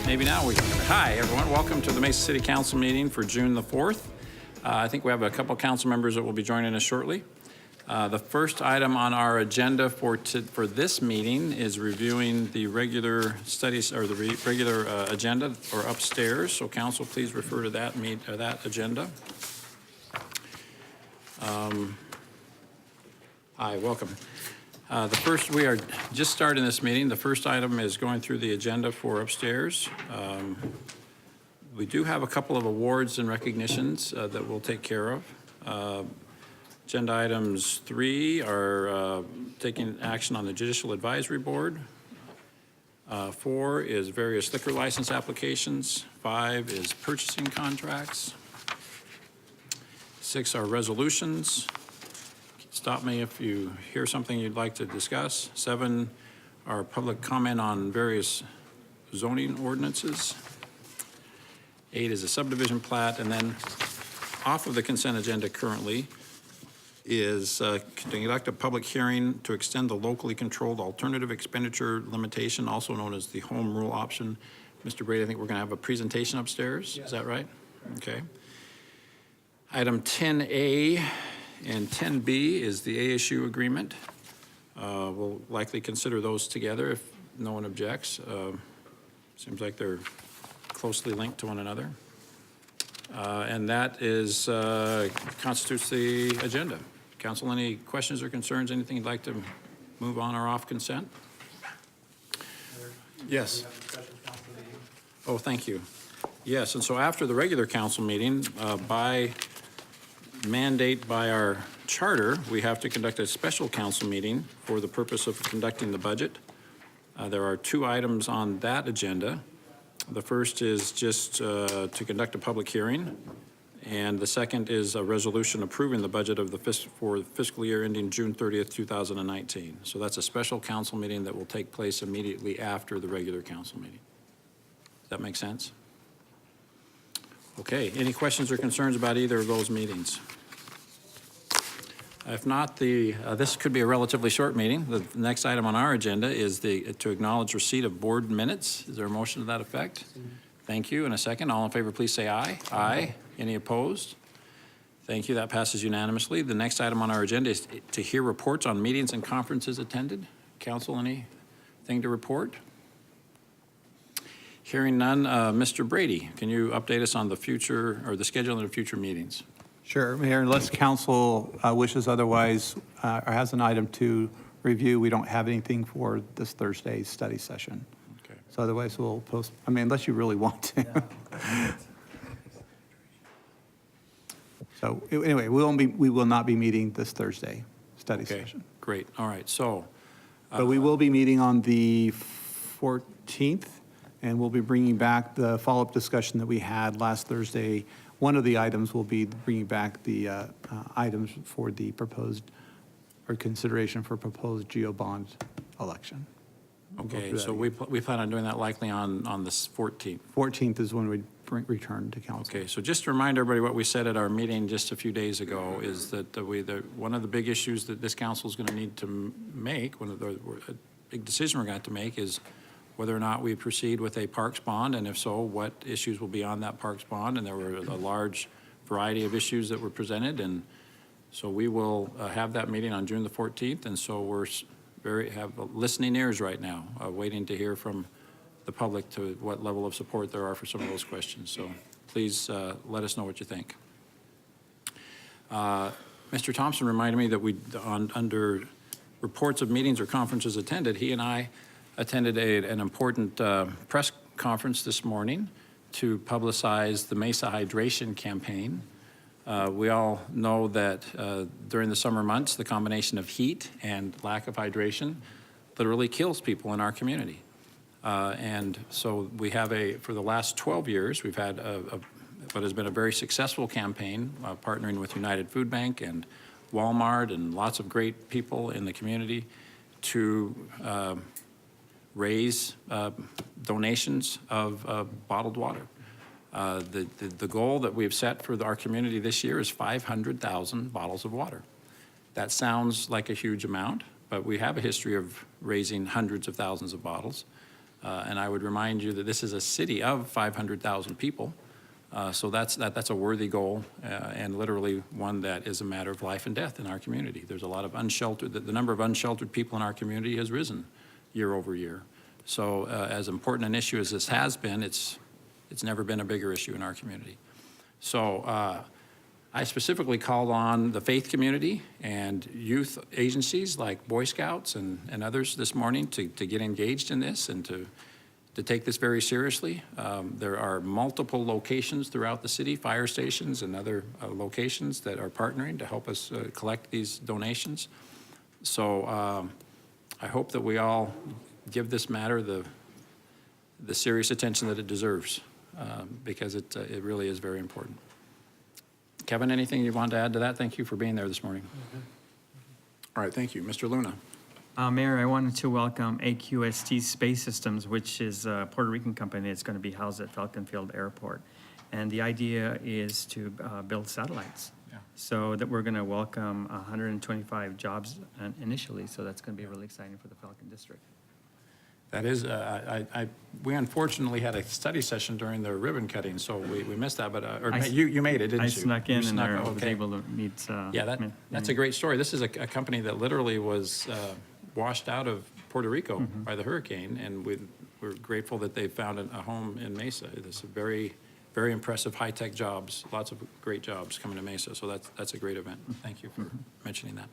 Maybe now we can. Hi, everyone. Welcome to the Mesa City Council meeting for June the 4th. I think we have a couple council members that will be joining us shortly. The first item on our agenda for this meeting is reviewing the regular studies or the regular agenda or upstairs. So council, please refer to that that agenda. Hi, welcome. We are just starting this meeting. The first item is going through the agenda for upstairs. We do have a couple of awards and recognitions that we'll take care of. Agenda items 3 are taking action on the Judicial Advisory Board. 4 is various liquor license applications. 5 is purchasing contracts. 6 are resolutions. Stop me if you hear something you'd like to discuss. 7 are public comment on various zoning ordinances. 8 is a subdivision plat, and then off of the consent agenda currently is to conduct a public hearing to extend the locally controlled alternative expenditure limitation, also known as the home rule option. Mr. Brady, I think we're going to have a presentation upstairs. Yes. Is that right? Okay. Item 10A and 10B is the ASU agreement. We'll likely consider those together if no one objects. Seems like they're closely linked to one another. And that is constitutes the agenda. Council, any questions or concerns, anything you'd like to move on or off consent? Yes. Oh, thank you. Yes, and so after the regular council meeting, by mandate by our charter, we have to conduct a special council meeting for the purpose of conducting the budget. There are 2 items on that agenda. The first is just to conduct a public hearing, and the second is a resolution approving the budget of for the fiscal year ending June 30th, 2019. So that's a special council meeting that will take place immediately after the regular council meeting. Does that make sense? Okay, any questions or concerns about either of those meetings? If not, this could be a relatively short meeting. The next item on our agenda is to acknowledge receipt of board minutes. Is there a motion to that effect? Thank you. In a second, all in favor, please say aye. Aye. Any opposed? Thank you. That passes unanimously. The next item on our agenda is to hear reports on meetings and conferences attended. Council, anything to report? Hearing none, Mr. Brady, can you update us on the future or the scheduling of future meetings? Sure, Mayor, unless council wishes otherwise or has an item to review, we don't have anything for this Thursday's study session. Okay. So otherwise we'll post, unless you really want to. Yeah. So anyway, we will not be meeting this Thursday study session. Great, all right, so. But we will be meeting on the 14th, and we'll be bringing back the follow-up discussion that we had last Thursday. One of the items will be bringing back the items for the proposed or consideration for proposed GO bond election. Okay, so we plan on doing that likely on the 14th. 14th is when we return to council. Okay, so just to remind everybody what we said at our meeting just a few days ago is that one of the big issues that this council is going to need to make, one of the big decision we're going to have to make is whether or not we proceed with a parks bond, and if so, what issues will be on that parks bond. And there were a large variety of issues that were presented, and so we will have that meeting on June the 14th, and so we're have listening ears right now, waiting to hear from the public to what level of support there are for some of those questions. So please let us know what you think. Mr. Thompson reminded me that under reports of meetings or conferences attended, he and I attended an important press conference this morning to publicize the Mesa Hydration Campaign. We all know that during the summer months, the combination of heat and lack of hydration literally kills people in our community. And so we have for the last 12 years, we've had what has been a very successful campaign, partnering with United Food Bank and Walmart and lots of great people in the community to raise donations of bottled water. The goal that we've set for our community this year is 500,000 bottles of water. That sounds like a huge amount, but we have a history of raising hundreds of thousands of bottles. And I would remind you that this is a city of 500,000 people. So that's a worthy goal, and literally one that is a matter of life and death in our community. There's a lot of unsheltered, the number of unsheltered people in our community has risen year over year. So as important an issue as this has been, it's never been a bigger issue in our community. So I specifically called on the faith community and youth agencies like Boy Scouts and others this morning to get engaged in this and to take this very seriously. There are multiple locations throughout the city, fire stations and other locations that are partnering to help us collect these donations. So I hope that we all give this matter the serious attention that it deserves, because it really is very important. Kevin, anything you want to add to that? Thank you for being there this morning. All right, thank you. Mr. Luna. Mayor, I wanted to welcome AQST Space Systems, which is a Puerto Rican company that's going to be housed at Falcon Field Airport. And the idea is to build satellites. Yeah. So that we're going to welcome 125 jobs initially, so that's going to be really exciting for the Falcon District. That is, we unfortunately had a study session during the ribbon cutting, so we missed that, but, you made it, didn't you? I snuck in You and I was okay. able to meet. Yeah, that's a great story. This is a company that literally was washed out of Puerto Rico by the hurricane, and we're grateful that they found a home in Mesa. It's a very, very impressive high-tech jobs, lots of great jobs coming to Mesa, so that's a great event. Thank you for mentioning that.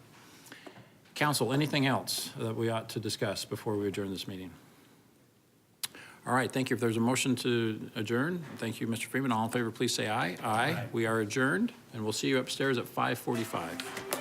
Council, anything else that we ought to discuss before we adjourn this meeting? All right, thank you. If there's a motion to adjourn, thank you, Mr. Freeman. All in favor, please say aye. Aye. We are adjourned, and we'll see you upstairs at 5:45.